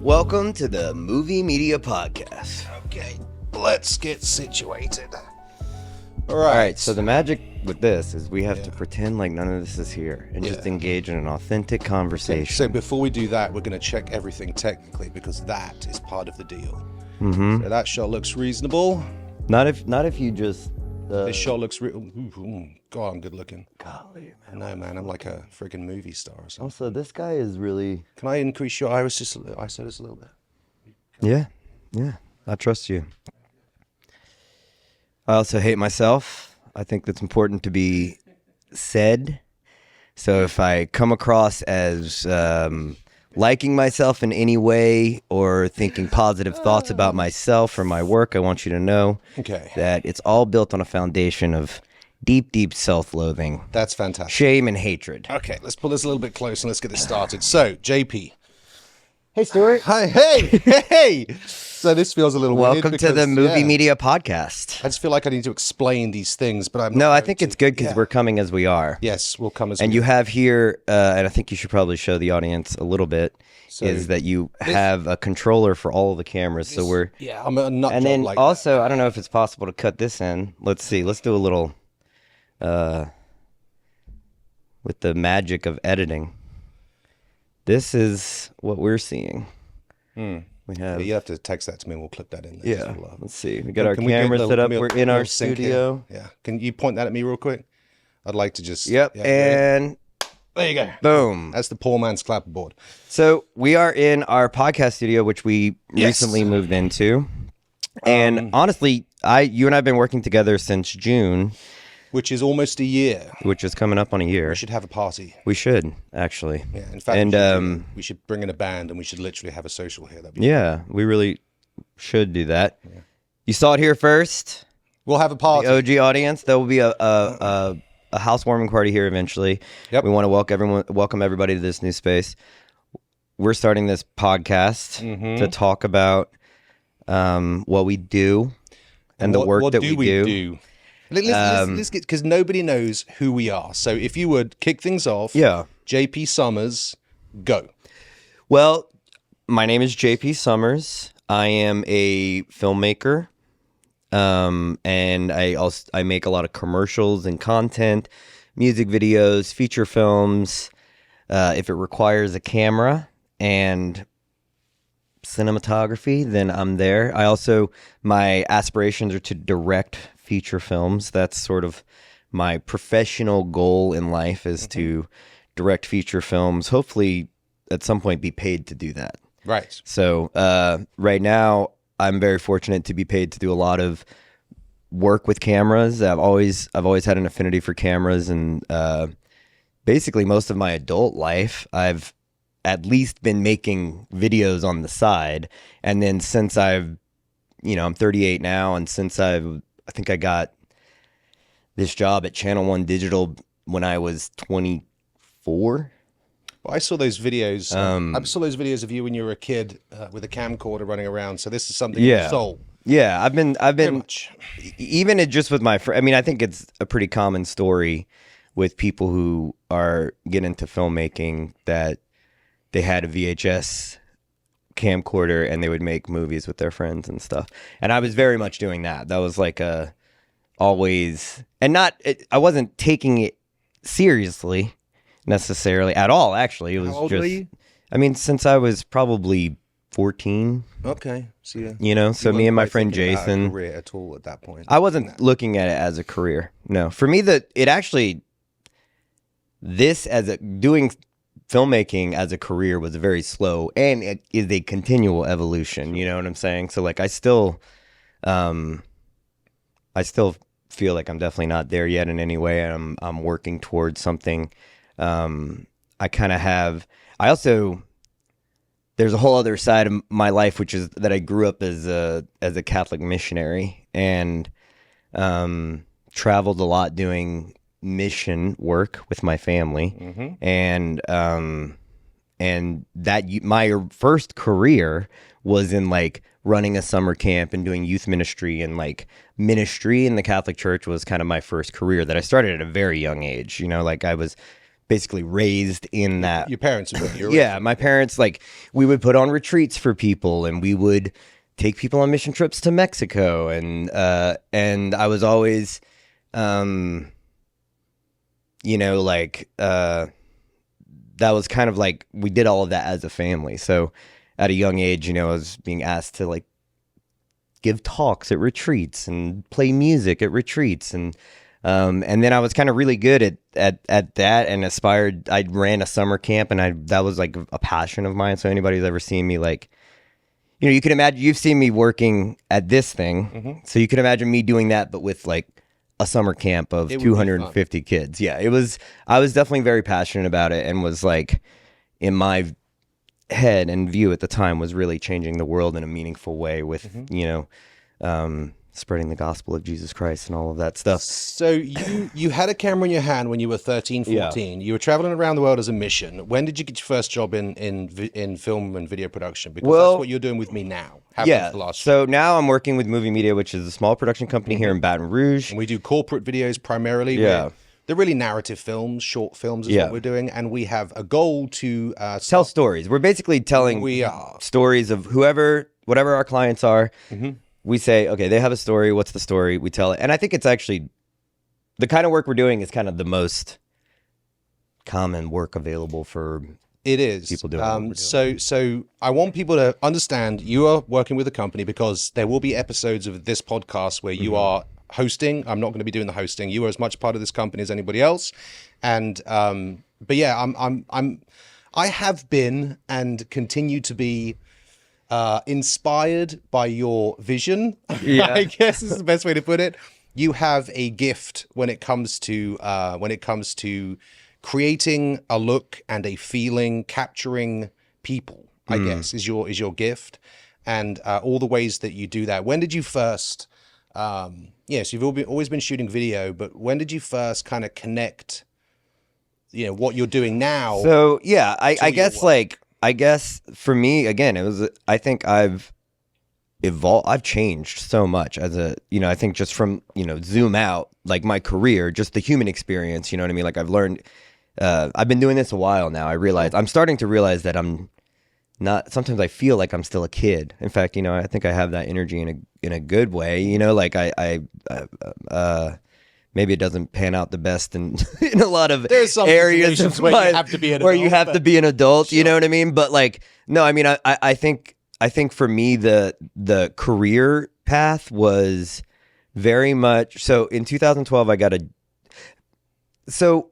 Welcome to the Movie Media Podcast. Okay, let's get situated. All right, so the magic with this is we have to pretend like none of this is here and just engage in an authentic conversation. So before we do that, we're going to check everything technically because that is part of the deal. Mm-hmm. So that shot looks reasonable. Not if you just... This shot looks God, I'm good looking. Golly, man. No, man, I'm like a freaking movie star or something. Also, this guy is really... Can I increase your iris just a little? I said this a little bit. Yeah, I trust you. I also hate myself. I think that's important to be said. So if I come across as liking myself in any way or thinking positive thoughts about myself or my work, I want you to know that it's all built on a foundation of deep self-loathing. That's fantastic. Shame and hatred. Okay, let's pull this a little bit closer and let's get this started. So, JP. Hey, Stuart. Hi, hey. So this feels a little weird. Welcome to the Movie Media Podcast. I just feel like I need to explain these things, but I'm not. No, I think it's good because we're coming as we are. Yes, we'll come as and we you are. have here, and I think you should probably show the audience a little bit, is that you have a controller for all of the cameras. So we're... Yeah, I'm a nut And job then like also, I don't know if it's possible to cut this in. Let's see. Let's do a little... with the magic of editing. This is what we're seeing. We have... you have to text that to me and we'll clip that in there. Yeah, let's see. We got our camera set up. We're in our studio. Yeah. Can you point that at me real quick? I'd like to just... Yep, and... There you go. Boom. That's the poor man's clapperboard. So we are in our podcast studio, which we recently moved into. And honestly, you and I have been working together since June. Which is almost a year. Which is coming up on a year. We should have a party. We should, actually. Yeah, in fact, we should bring in a band and we should literally have a social here. We really should do that. Yeah. You saw it here first. We'll have a party. The OG audience. There will be a housewarming party here eventually. Yep. We want to welcome everybody to this new space. We're starting this podcast to talk about what we do and the work that we do. Let's get, because nobody knows who we are. So if you would kick things off, JP Summers, go. Well, my name is JP Summers. I am a filmmaker, and I make a lot of commercials and content, music videos, feature films. If it requires a camera and cinematography, then I'm there. My aspirations are to direct feature films. That's sort of my professional goal in life, is to direct feature films, hopefully at some point be paid to do that. Right. So right now I'm very fortunate to be paid to do a lot of work with cameras. I've always had an affinity for cameras, and basically most of my adult life I've at least been making videos on the side. And then since I'm 38 now, and since I think I got this job at Channel 1 Digital when I was 24. Well, I saw those videos. I saw those videos of you when you were a kid with a camcorder running around. So this is something you sold. Yeah, I've been even just with my friend. I mean, I think it's a pretty common story with people who are getting into filmmaking that they had a VHS camcorder and they would make movies with their friends and stuff. And I was very much doing that. That was like always, and I wasn't taking it seriously necessarily at all. Actually, it was How old were you? I mean, since I was probably 14. Okay. So so me and my friend Jason. About a career at all at that point. I wasn't looking at it as a career. No, for me doing filmmaking as a career was very slow, and it is a continual evolution. You know what I'm saying? So like I still feel like I'm definitely not there yet in any way, and I'm working towards something. There's a whole other side of my life, which is that I grew up as a Catholic missionary and traveled a lot doing mission work with my family, and that my first career was in like running a summer camp and doing youth ministry, and like ministry in the Catholic Church was kind of my first career that I started at a very young age. Like I was basically raised in that. Your parents would be yeah, my parents, like, we would put on retreats for people, and we would take people on mission trips to Mexico, and I was always, like, that was kind of like, we did all of that as a family. So at a young age, I was being asked to, like, give talks at retreats and play music at retreats, and then I was kind of really good at that, and aspired. I ran a summer camp, and that was like a passion of mine. So anybody who's ever seen me, like, you can imagine, you've seen me working at this thing, so you can imagine me doing that, but with like a summer camp of 250 kids. Yeah, I was definitely very passionate about it, and was like, in my head and view at the time, was really changing the world in a meaningful way with, spreading the gospel of Jesus Christ and all of that stuff. So you had a camera in your hand when you were 13, 14. Yeah. You were traveling around the world as a mission. When did you get your first job in film and video production? Because that's what you're doing with me now. So now I'm working with Movee Media, which is a small production company here in Baton Rouge. And we do corporate videos primarily. Yeah. They're really narrative films, short films is what we're doing. And we have a goal to tell stories. We're basically telling stories of whatever our clients are. We say, okay, they have a story. What's the story? We tell it. And I think it's actually, the kind of work we're doing is kind of the most common work available for people doing So I want people to understand you are working with a company, because there will be episodes of this podcast where you are hosting. I'm not going to be doing the hosting. You are as much part of this company as anybody else. And but yeah, I have been and continue to be inspired by your vision. Yeah. I guess is the best way to put it. You have a gift when it comes to creating a look and a feeling, capturing people, I guess is your gift, and all the ways that you do that. When did you first yes, you've always been shooting video, but when did you first kind of connect, what you're doing now? So yeah, I guess I guess for me, again, I think I've evolved. I've changed so much I think just from, zoom out, like my career, just the human experience, you know what I mean? Like I've learned, I've been doing this a while now. I'm starting to realize that I'm not, sometimes I feel like I'm still a kid. In fact, I think I have that energy in a good way, like maybe it doesn't pan out the best in a lot of areas of where you have to be an adult. You have to be an adult, sure. You know what I mean? But like, no, I mean, I think for me, the career path was very much, so in 2012, so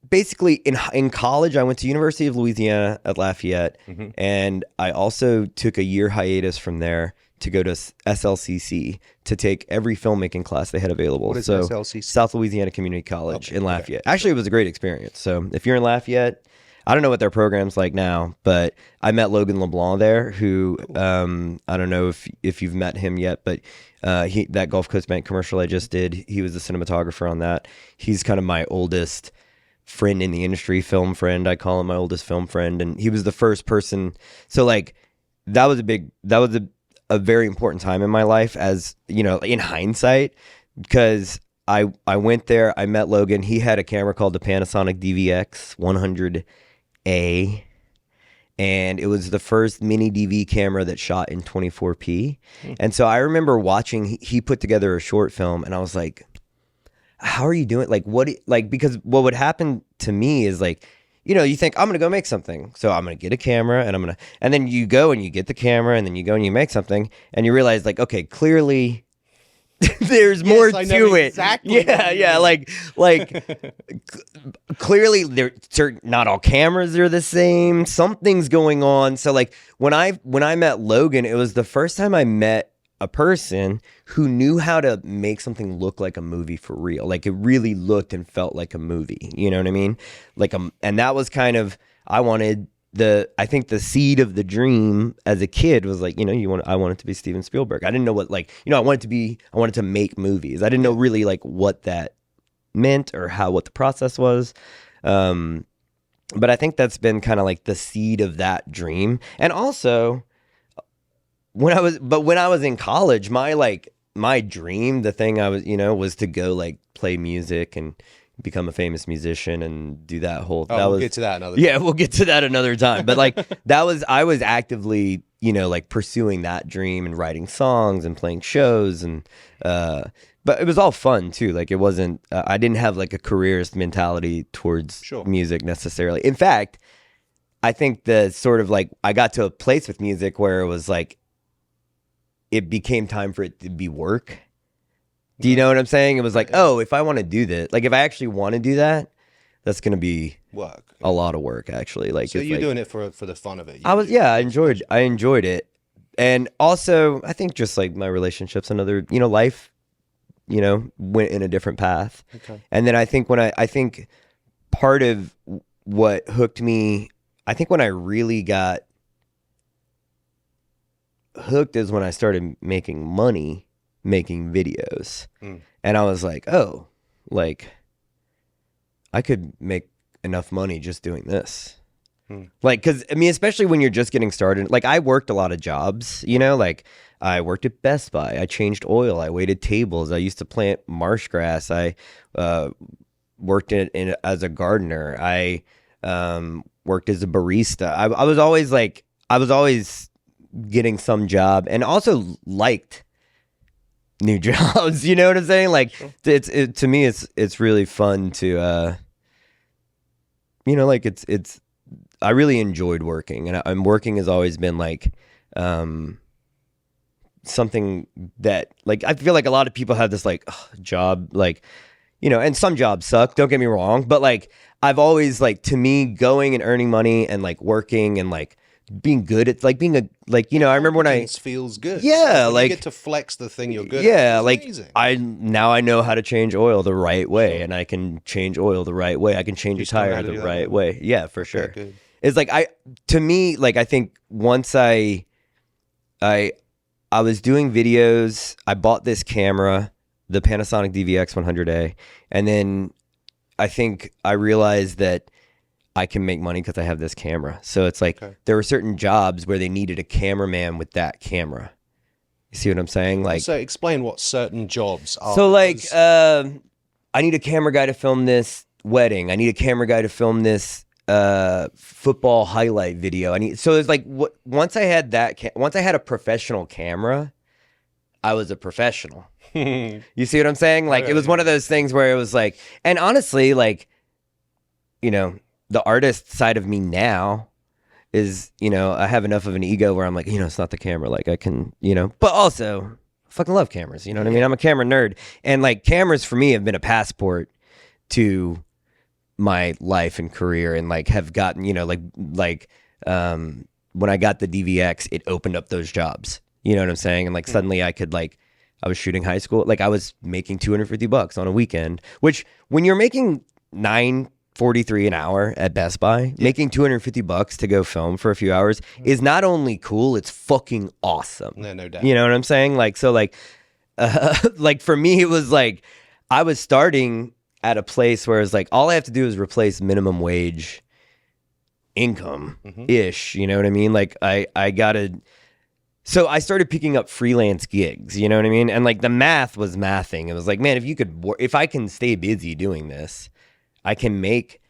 basically in college, I went to University of Louisiana at Lafayette, and I also took a year hiatus from there to go to SLCC to take every filmmaking class they had available. What is SLCC? South Louisiana Community College in Lafayette. Actually, it was a great experience. So if you're in Lafayette, I don't know what their program's like now, but I met Logan LeBlanc there, who I don't know if you've met him yet, but that Gulf Coast Bank commercial I just did, he was the cinematographer on that. He's kind of my oldest friend in the industry, film friend. I call him my oldest film friend, and he was the first person. So like that was a very important time in my life, as in hindsight, because I went there, I met Logan. He had a camera called the Panasonic DVX 100A, and it was the first mini DV camera that shot in 24p. And so I remember watching, he put together a short film, and I was like, how are you doing? Because what would happen to me is like, you think I'm going to go make something. So I'm going to get a camera, and then you go and you get the camera, and then you go and you make something, and you realize like, okay, clearly there's more to it. Exactly. Yeah. Like clearly not all cameras are the same. Something's going on. So like when I met Logan, it was the first time I met a person who knew how to make something look like a movie for real. Like it really looked and felt like a movie. You know what I mean? And that was kind of, I think the seed of the dream as a kid was like, I wanted to be Steven Spielberg. I didn't know what, I wanted to make movies. I didn't know really like what that meant or what the process was. But I think that's been kind of like the seed of that dream. And also, when I was in college, my dream, the thing I was, was to go like play music and become a famous musician and do that whole. Oh, we'll get to that another. Yeah, we'll get to that another time. But like I was actively, like pursuing that dream and writing songs and playing shows and. But it was all fun too. Like it wasn't. I didn't have like a careerist mentality towards music necessarily. In fact, I think the sort of like I got to a place with music where it was like it became time for it to be work. Do you know what I'm saying? It was like, oh, if I want to do this, like if I actually want to do that, that's going to be work. A lot of work actually. Like so you're like, doing it for the fun of it. I enjoyed it. And also I think just like my relationships and other, life, went in a different path. Okay. And then I think I think part of what hooked me, I think when I really got hooked is when I started making money making videos. And I was like, oh, like I could make enough money just doing this. Like, because I mean, especially when you're just getting started, like I worked a lot of jobs, like I worked at Best Buy, I changed oil, I waited tables, I used to plant marsh grass, I worked in as a gardener, I worked as a barista. I was always getting some job, and also liked new jobs. You know what I'm saying? Like to me, it's really fun to like it's. I really enjoyed working, and working has always been like something that like I feel like a lot of people have this like job, like and some jobs suck, don't get me wrong, but like I've always like, to me, going and earning money and like working and like being good at like being a like I remember when I feels good. Yeah, when like you get to flex the thing you're good yeah, at. like Amazing. I know how to change oil the right way, and I can change oil the right way. I can change a tire the right way. Yeah, for sure. Good. It's like to me, like I think once I was doing videos, I bought this camera, the Panasonic DVX 100A, and then I think I realized that I can make money because I have this camera. So it's like there were certain jobs where they needed a cameraman with that camera. You see what I'm saying? Like, so explain what certain jobs are. So like, I need a camera guy to film this wedding. I need a camera guy to film this football highlight video. So it's like once I had once I had a professional camera, I was a professional. You see what I'm saying? Like it was one of those things where it was like, and honestly, like, the artist side of me now is, I have enough of an ego where I'm like, it's not the camera. Like I can, but also I fucking love cameras. You know what I mean? I'm a camera nerd, and like cameras for me have been a passport to my life and career, and like have gotten, when I got the DVX, it opened up those jobs. You know what I'm saying? And like suddenly I could like, I was shooting high school, like I was making $250 on a weekend, which when you're making $9.43 an hour at Best Buy, making $250 to go film for a few hours is not only cool, it's fucking awesome. No doubt. You know what I'm saying? Like, so like, like for me, it was like, I was starting at a place where it's like, all I have to do is replace minimum wage income ish. You know what I mean? Like so I started picking up freelance gigs, you know what I mean? And like the math was mathing. It was like, man, if I can stay busy doing this, I can make,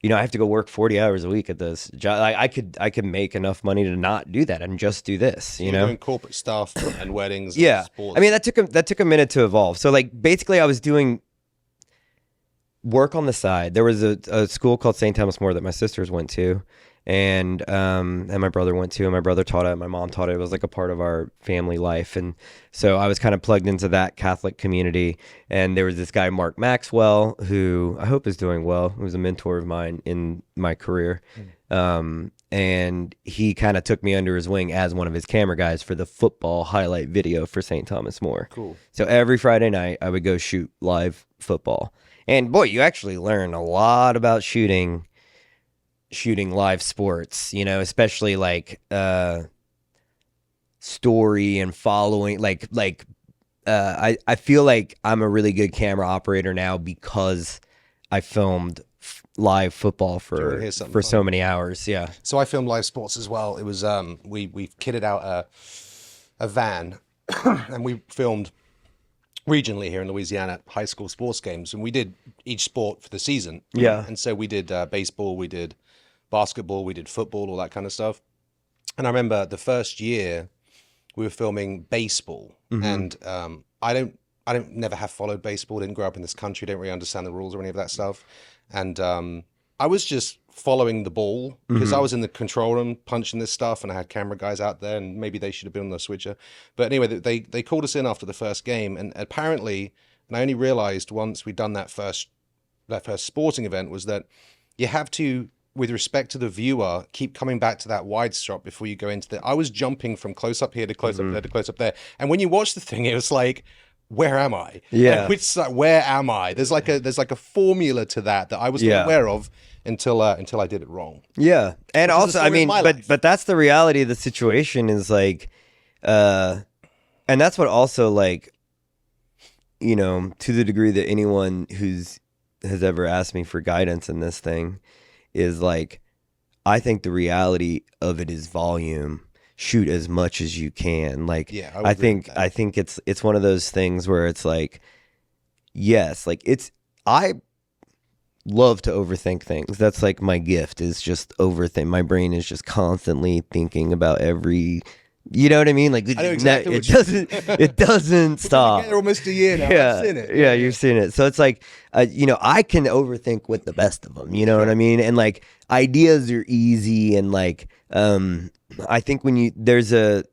I have to go work 40 hours a week at this job. I could make enough money to not do that and just do this, you know? Doing corporate stuff and weddings yeah. and sports. I mean, that took a minute to evolve. So like basically I was doing work on the side. There was a school called St. Thomas More that my sisters went to, and my brother went to, and my brother taught it, my mom taught it. It was like a part of our family life, and so I was kind of plugged into that Catholic community. And there was this guy, Mark Maxwell, who I hope is doing well, who was a mentor of mine in my career. And he kind of took me under his wing as one of his camera guys for the football highlight video for St. Thomas More. Cool. So every Friday night I would go shoot live football. And boy, you actually learn a lot about shooting live sports, especially like story and following. I feel like I'm a really good camera operator now because I filmed live football for so many hours. Yeah. So I filmed live sports as well. It was we kitted out a van and we filmed regionally here in Louisiana, high school sports games, and we did each sport for the season. Yeah. And so we did baseball, we did basketball, we did football, all that kind of stuff. And I remember the first year we were filming baseball, and I don't never have followed baseball. Didn't grow up in this country. Didn't really understand the rules or any of that stuff. And I was just following the ball because I was in the control room punching this stuff, and I had camera guys out there, and maybe they should have been on the switcher. But anyway, they called us in after the first game, and apparently, and I only realized once we'd done that first sporting event, was that you have to, with respect to the viewer, keep coming back to that wide shot before you go into the. I was jumping from close up here to close up there to close up there, and when you watch the thing, it was like, where am I? Yeah. Which where am I? There's like a formula to that I was not aware of until I did it wrong. Yeah. And Which is the also, I story of mean, my life. but that's the reality of the situation is like, and that's what also like, you know, to the degree that anyone has ever asked me for guidance in this thing is like, I think the reality of it is volume. Shoot as much as you can. Like, Yeah, I think it's one of those things where it's like, yes, like I love to overthink things. That's like my gift is just overthink. My brain is just constantly thinking about every, you know what I mean? Like I know exactly it doesn't stop. We're almost a year now. Yeah, I've seen it. yeah, you've seen it. So it's like, you know, I can overthink with the best of them. You know what I mean? And like ideas are easy, and like, I think when there's a,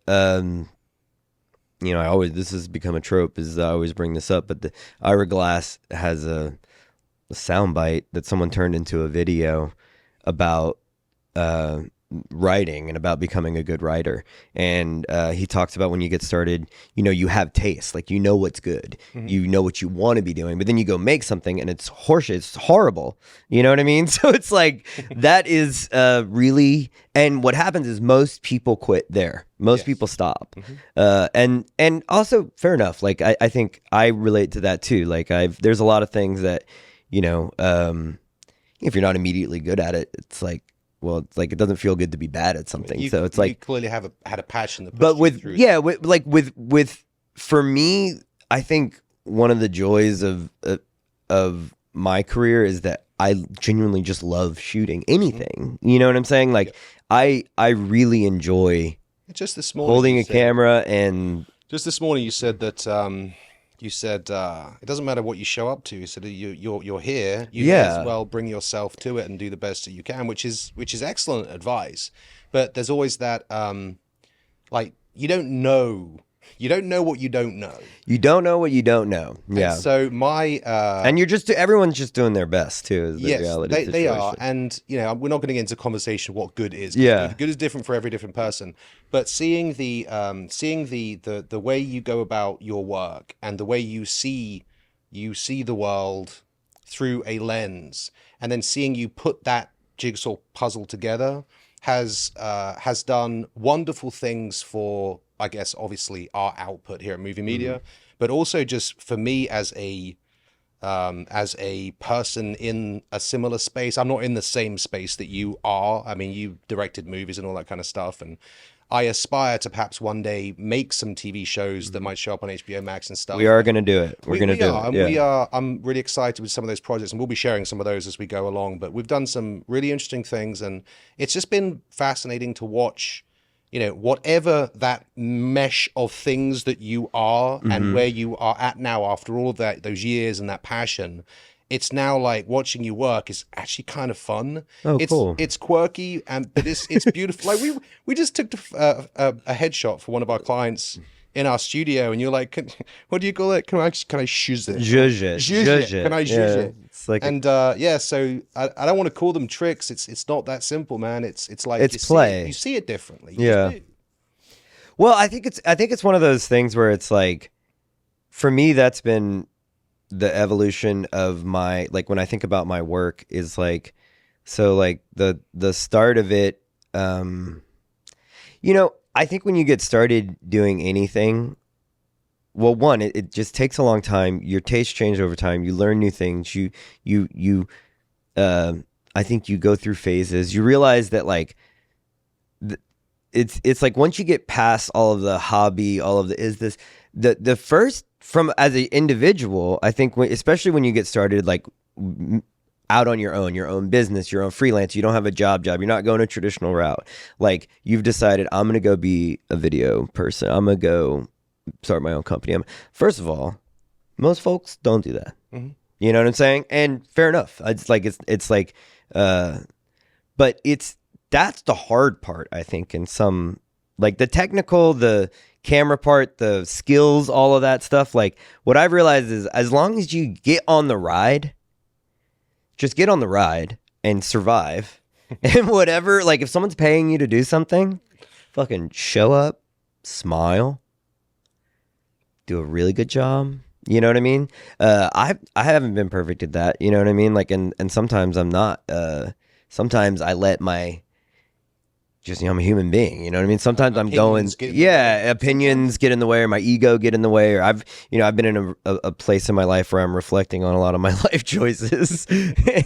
you know, this has become a trope. Is I always bring this up, but the Ira Glass has a soundbite that someone turned into a video about writing and about becoming a good writer. And he talks about when you get started, you know, you have taste, like you know what's good, you know what you want to be doing, but then you go make something and it's horseshit, it's horrible. You know what I mean? So it's like that is really, and what happens is most people quit there. Most people stop. And also fair enough. Like I think I relate to that too. Like there's a lot of things that, you know, if you're not immediately good at it, it's like, well, it's like it doesn't feel good to be bad at something. So it's like you clearly had a passion that pushed but you with through. yeah, with for me, I think one of the joys of my career is that I genuinely just love shooting anything. You know what I'm saying? Like I really enjoy Just this morning, holding a camera, and just this morning you said that you said it doesn't matter what you show up to. You said you're here. You may as well bring yourself to it and do the best that you can, which is excellent advice. But there's always that like you don't know what you don't know. You don't know what you don't know. Yeah. And so and everyone's just doing their best too. Is the yes, reality they are. And you know, we're not going to get into conversation what good is. Yeah. Good is different for every different person. But seeing the way you go about your work and the way you see the world through a lens, and then seeing you put that jigsaw puzzle together has done wonderful things for, I guess, obviously our output here at Movie Media, but also just for me as a person in a similar space. I'm not in the same space that you are. I mean, you directed movies and all that kind of stuff, and I aspire to perhaps one day make some TV shows that might show up on HBO Max and stuff. We are going to do it. We're going to do it. And yeah. we are. I'm really excited with some of those projects, and we'll be sharing some of those as we go along. But we've done some really interesting things, and it's just been fascinating to watch. You know, whatever that mesh of things that you are and where you are at now after all of those years and that passion, it's now like watching you work is actually kind of fun. Oh, it's cool. It's quirky, but it's beautiful. Like we just took a headshot for one of our clients in our studio, and you're like, what do you call it? Can I zhuzh it? Zhuzh it. Zhuzh it. Can I zhuzh it? It's like And so I don't want to call them tricks. It's not that simple, man. It's like It's play. You see it differently. You Yeah. just do. Well, I think it's one of those things where it's like, for me, that's been the evolution of my, like when I think about my work is like, so like the start of it, you know, I think when you get started doing anything, well, one, it just takes a long time. Your tastes change over time. You learn new things. I think you go through phases. You realize that like, it's like once you get past all of the hobby, all of the the first from as an individual, I think especially when you get started, like out on your own business, your own freelance, you don't have a job, you're not going a traditional route. Like you've decided, I'm going to go be a video person. I'm going to go start my own company. First of all, most folks don't do that. Mm-hmm. You know what I'm saying? And fair enough. It's like, but that's the hard part, I think, in some, like the technical, the camera part, the skills, all of that stuff. Like what I've realized is as long as you get on the ride, just get on the ride and survive. And whatever, like if someone's paying you to do something, fucking show up, smile, do a really good job. You know what I mean? I haven't been perfect at that. You know what I mean? Like, and sometimes I'm not. Sometimes I let my I'm a human being. You know what I mean? Sometimes I'm going, opinions get in the way, or my ego get in the way, or I've been in a place in my life where I'm reflecting on a lot of my life choices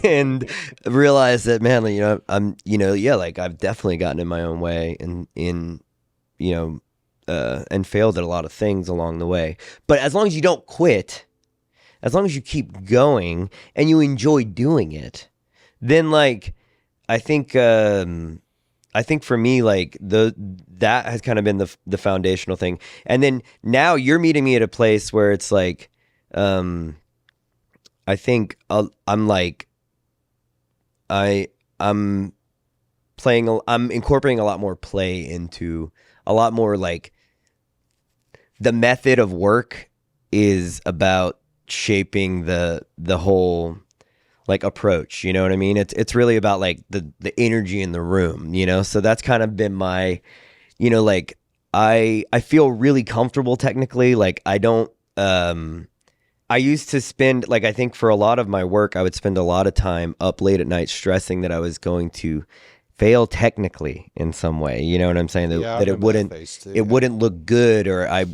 and realize that, man, like I've definitely gotten in my own way and and failed at a lot of things along the way. But as long as you don't quit, as long as you keep going and you enjoy doing it, then like, I think for me, like that has kind of been the foundational thing. And then now you're meeting me at a place where it's like, I think I'm incorporating a lot more play into a lot more, like the method of work is about shaping the whole like approach, you know what I mean? It's really about like the energy in the room, so that's kind of been my, like I feel really comfortable technically. Like I don't I used to spend, like, I think for a lot of my work I would spend a lot of time up late at night stressing that I was going to fail technically in some way, you know what I'm saying? That it wouldn't look good, or I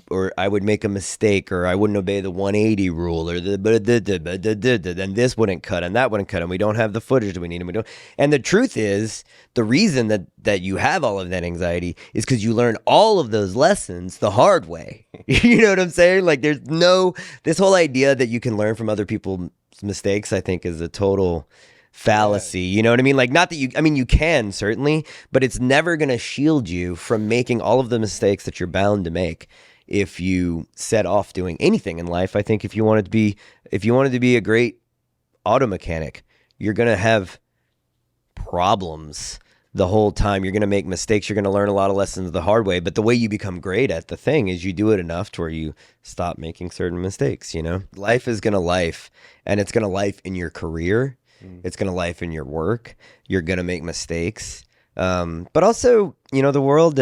would make a mistake, or I wouldn't obey the 180 rule, or and this wouldn't cut and that wouldn't cut, and we don't have the footage that we need, and we don't. And the truth is, the reason that you have all of that anxiety is because you learn all of those lessons the hard way. You know what I'm saying? Like this whole idea that you can learn from other people's mistakes, I think, is a total fallacy. You know what I mean? Like, not that you can certainly, but it's never going to shield you from making all of the mistakes that you're bound to make if you set off doing anything in life. I think if you wanted to be a great auto mechanic, you're going to have problems the whole time. You're going to make mistakes. You're going to learn a lot of lessons the hard way. But the way you become great at the thing is you do it enough to where you stop making certain mistakes, Life is going to life, and it's going to life in your career. It's going to life in your work. You're going to make mistakes. But also, the world,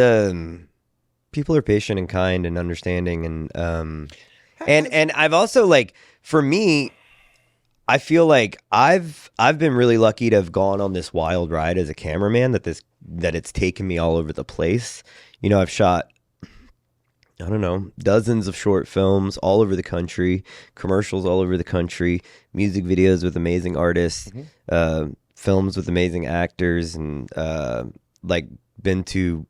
people are patient and kind and understanding. And I've also, like, for me, I feel like I've been really lucky to have gone on this wild ride as a cameraman that it's taken me all over the place. I've shot, I don't know, dozens of short films all over the country, commercials all over the country, music videos with amazing artists, films with amazing actors, and like been to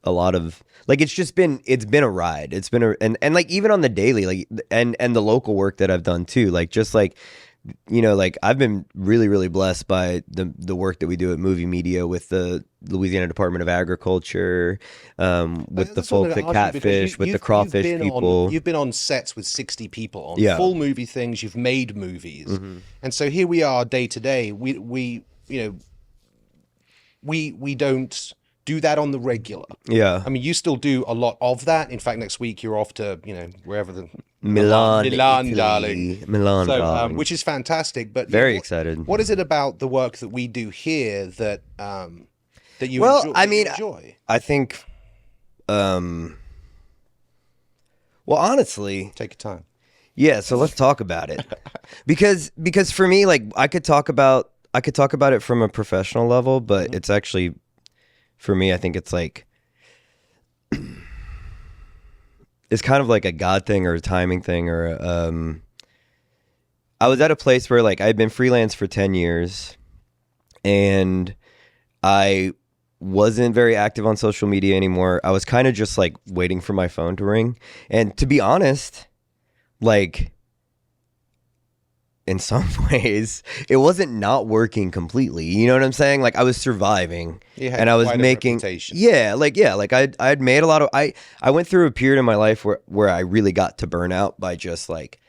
a lot of, like, it's been a ride. It's been and like even on the daily, like, and the local work that I've done too, like just like, like I've been really, really blessed by the work that we do at Movee Media with the Louisiana Department of Agriculture, with the folk that catfish, with the crawfish people. You've been on sets with 60 people on full movie things. You've made movies, and so here we are day to day. We don't do that on the regular. Yeah. I mean, you still do a lot of that. In fact, next week you're off to, wherever Milan, Italy. darling. Milan, darling. Which is fantastic. But very excited. What is it about the work that we do here that you enjoy? I think, well, honestly, take your time. Yeah. So let's talk about it, because for me, like, I could talk about it from a professional level, but it's actually, for me, I think it's like, it's kind of like a God thing or a timing thing, or I was at a place where, like, I had been freelance for 10 years and I wasn't very active on social media anymore. I was kind of just like waiting for my phone to ring. And to be honest, like in some ways it wasn't not working completely. You know what I'm saying? Like I was surviving You had and I was quite a making reputation. like I'd made a lot of I went through a period in my life where I really got to burnout by just like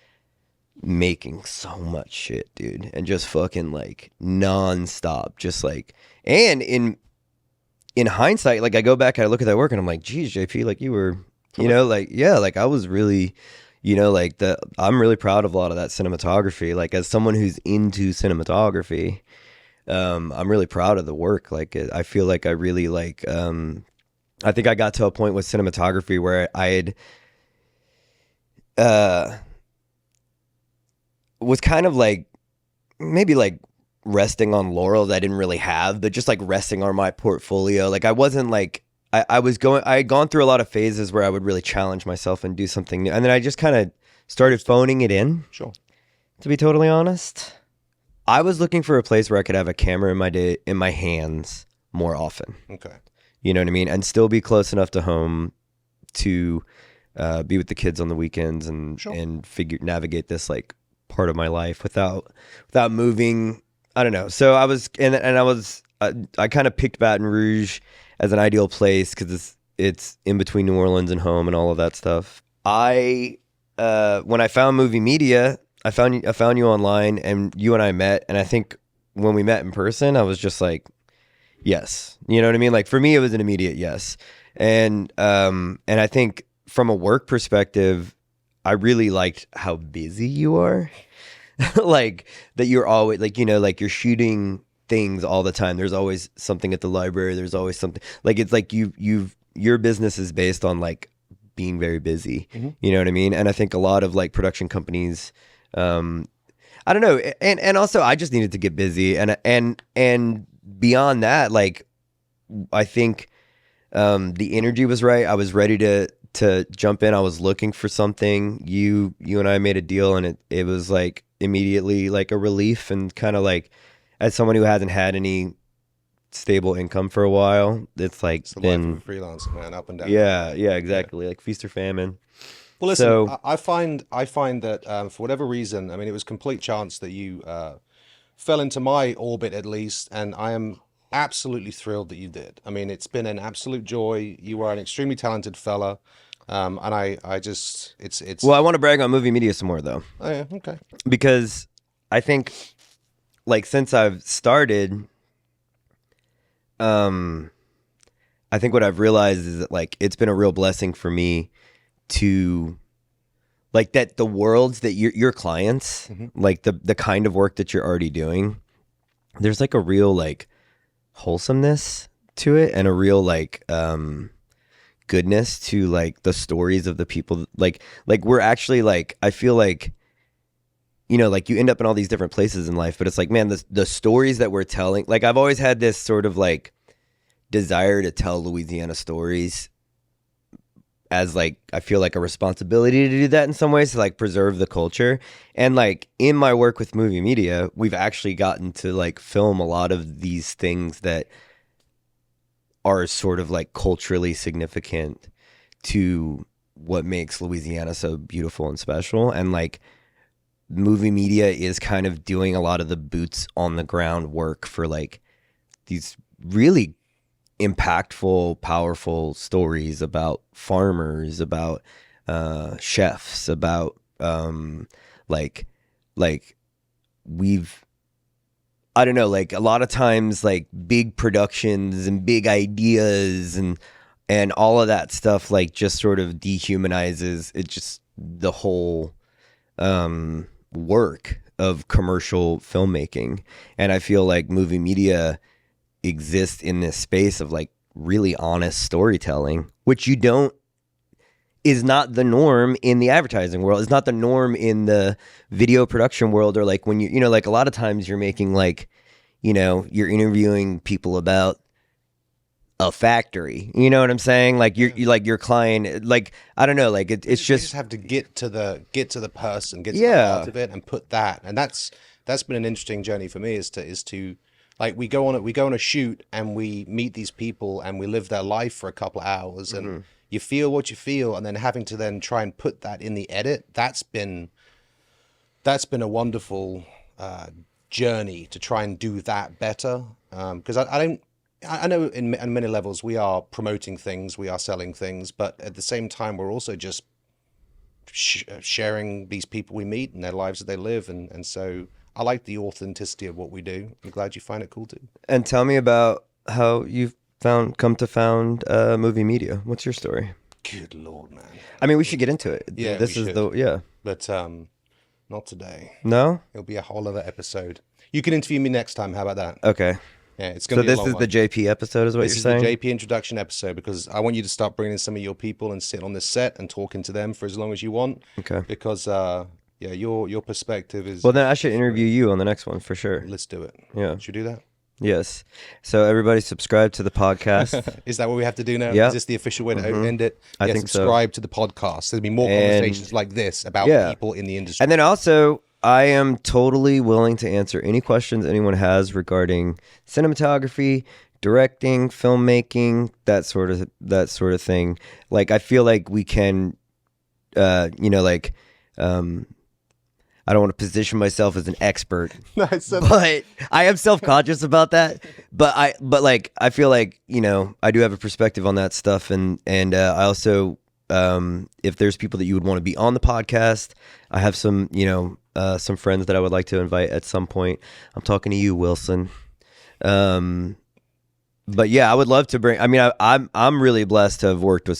making so much shit, dude, and just fucking like nonstop, just like and in hindsight, like I go back and I look at that work and I'm like, geez, JP, like you were, you know, like yeah, like I was really, you know, like I'm really proud of a lot of that cinematography. Like as someone who's into cinematography, I'm really proud of the work. Like I feel like I really like, I think I got to a point with cinematography where I had, uh, was kind of like maybe like resting on laurels I didn't really have, but just like resting on my portfolio. Like I wasn't like I had gone through a lot of phases where I would really challenge myself and do something new. And then I just kind of started phoning it in, Sure. to be totally honest. I was looking for a place where I could have a camera in my hands more often. Okay. You know what I mean? And still be close enough to home to be with the kids on the weekends and Sure. navigate this like part of my life without moving. I don't know. So I was and I was I kind of picked Baton Rouge as an ideal place because it's in between New Orleans and home and all of that stuff. I when I found Movie Media, I found you online and you and I met, and I think when we met in person, I was just like, yes, you know what I mean. Like for me, it was an immediate yes, and I think from a work perspective, I really liked how busy you are. Like that you're always like, you know, like you're shooting things all the time. There's always something at the library. There's always something like it's like your business is based on like being very busy. Mm-hmm. You know what I mean? And I think a lot of like production companies, I don't know, and also I just needed to get busy, and beyond that, like I think the energy was right. I was ready to jump in. I was looking for something. You and I made a deal, and it was like immediately like a relief, and kind of like as someone who hasn't had any stable income for a while, it's like It's the life of been a freelancer, man, up and down. yeah exactly, like feast or famine. Well, listen, So I find that for whatever reason, I mean, it was complete chance that you fell into my orbit at least, and I am absolutely thrilled that you did. I mean, it's been an absolute joy. You are an extremely talented fella, and I just, well, it's. I want to brag on Movie Media some more though, Oh yeah, okay. because I think like since I've started, um I think what I've realized is that like it's been a real blessing for me to like that the worlds that your clients, Hmm. like the kind of work that you're already doing, there's like a real like wholesomeness to it, and a real like goodness to like the stories of the people, like we're actually like I feel like, you know, like you end up in all these different places in life, but it's like, man, the stories that we're telling, like I've always had this sort of like desire to tell Louisiana stories as like I feel like a responsibility to do that in some ways, to like preserve the culture. And like in my work with Movie Media, we've actually gotten to like film a lot of these things that are sort of like culturally significant to what makes Louisiana so beautiful and special. And like Movie Media is kind of doing a lot of the boots on the ground work for like these really impactful, powerful stories about farmers, about chefs, about like like we've I don't know, like a lot of times like big productions and big ideas and all of that stuff like just sort of dehumanizes it, just the whole work of commercial filmmaking. And I feel like Movie Media exist in this space of like really honest storytelling, which you don't is not the norm in the advertising world. It's not the norm in the video production world, or like when you know, like a lot of times you're making like, you know, you're interviewing people about a factory. You know what I'm saying? Like you like your client, like I don't know, like it's They just just have to get to the person, get to the heart yeah. of it, and put that. And that's been an interesting journey for me. Is to like we go on a shoot and we meet these people and we live their life for a couple of hours, and you feel what you feel, and then having to then try and put that in the edit, that's been a wonderful journey to try and do that better. Because I know in many levels we are promoting things, we are selling things, but at the same time we're also just sharing these people we meet and their lives that they live, and so I like the authenticity of what we do. I'm glad you find it cool too. And tell me about how you've come to found Movie Media. What's your story? Good Lord, man. I mean, we should get into it. Yeah, this we is should. But not today. No? It'll be a whole other episode. You can interview me next time. How about that? Okay. Yeah, it's going to So be a this long is one. the JP episode, is what This you're is saying? the JP introduction episode, because I want you to start bringing in some of your people and sit on this set and talking to them for as long as you want. Okay. Because your perspective is. Well, then I should interview you on the next one for sure. Let's do it. Yeah. Should we do that? Yes. So everybody subscribe to the podcast. Is that what we have to do now? Yeah. Is this the official way to end it? I think so. Subscribe to the podcast. There'll be more conversations like this about people in the industry. And then also, I am totally willing to answer any questions anyone has regarding cinematography, directing, filmmaking, that sort of thing. Like, I feel like we can, I don't want to position myself as an expert, but I am self-conscious about that. But I feel like, I do have a perspective on that stuff. And I also, if there's people that you would want to be on the podcast, I have some friends that I would like to invite at some point. I'm talking to you, Wilson. But yeah, I would love to bring, I'm really blessed to have worked with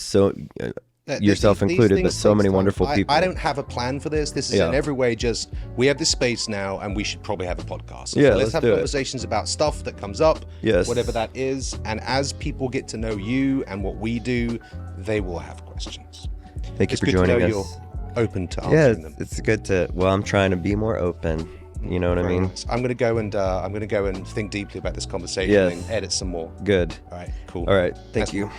yourself included, but so many wonderful people. I don't have a plan for this. This is in every way just, we have this space now and we should probably have a podcast. So let's have conversations about stuff that comes up, whatever that is. And as people get to know you and what we do, they will have questions. Thank you for joining us. You're open to answering them. It's good to, I'm trying to be more open. You know what I mean? Nice. I'm gonna go and think deeply about this conversation and edit some more. Good. All right, cool. All right. Thank you.